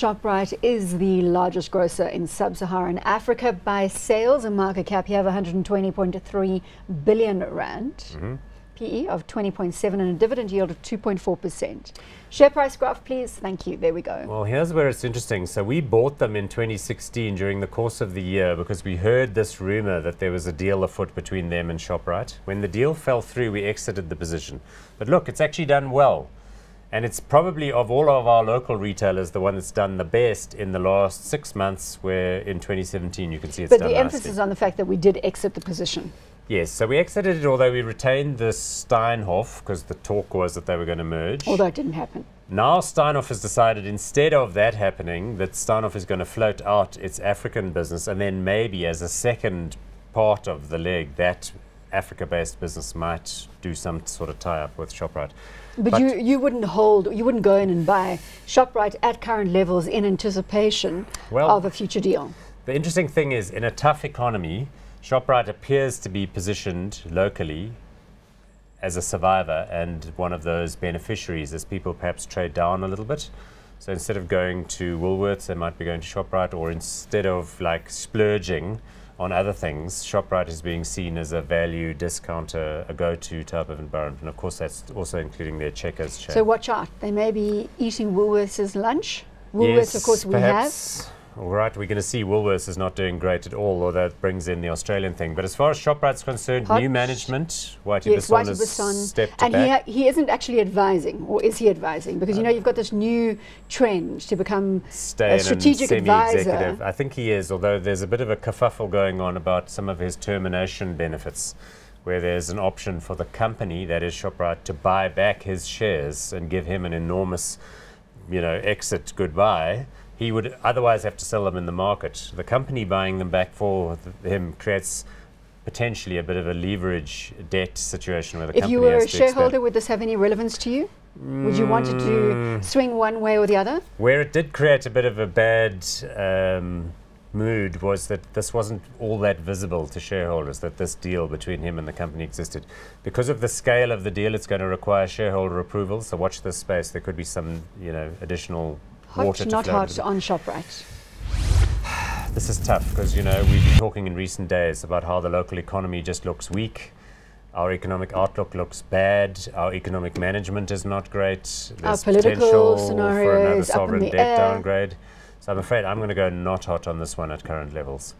Shoprite is the largest grocer in Sub-Saharan Africa by sales and market cap. You have 120.3 billion rand, PE of 20.7 and a dividend yield of 2.4%. Share price graph, please. Thank you. There we go. Well, here's where it's interesting. So we bought them in 2016 during the course of the year because we heard this rumor that there was a deal afoot between them and Shoprite. When the deal fell through, we exited the position. But look, it's actually done well. And it's probably, of all of our local retailers, the one that's done the best in the last 6 months, where in 2017 you can see it's done nicely. But the emphasis on the fact that we did exit the position. Yes, so we exited it, although we retained the Steinhoff, because the talk was that they were going to merge. Although it didn't happen. Now Steinhoff has decided, instead of that happening, that Steinhoff is going to float out its African business, and then maybe as a second part of the leg, that Africa-based business might do some sort of tie-up with Shoprite. But you wouldn't go in and buy Shoprite at current levels in anticipation of a future deal. The interesting thing is, in a tough economy, Shoprite appears to be positioned locally as a survivor and one of those beneficiaries as people perhaps trade down a little bit. So instead of going to Woolworths, they might be going to Shoprite, or instead of like splurging on other things, Shoprite is being seen as a value discounter, a go-to type of environment. And of course, that's also including their Checkers chain. So watch out. They may be eating Woolworths' lunch. Woolworths, yes, of course, we have. All right, we're going to see Woolworths is not doing great at all, although that brings in the Australian thing. But as far as Shoprite's concerned, new management, Whitey Basson has stepped back. And he isn't actually advising, or is he advising? Because you know you've got this new trend to become a strategic advisor. I think he is, although there's a bit of a kerfuffle going on about some of his termination benefits, where there's an option for the company, that is Shoprite, to buy back his shares and give him an enormous, exit goodbye. He would otherwise have to sell them in the market. The company buying them back for him creates potentially a bit of a leverage debt situation where the company has to If you were a shareholder, would this have any relevance to you? Would you want it to swing one way or the other? Where it did create a bit of a bad mood was that this wasn't all that visible to shareholders, that this deal between him and the company existed. Because of the scale of the deal, it's going to require shareholder approval, so watch this space. There could be some additional hot, not hot on Shoprite. This is tough because, we've been talking in recent days about how the local economy just looks weak. Our economic outlook looks bad. Our economic management is not great. There's our political scenario for another is up in sovereign the debt air. downgrade. So I'm afraid I'm going to go not hot on this one at current levels.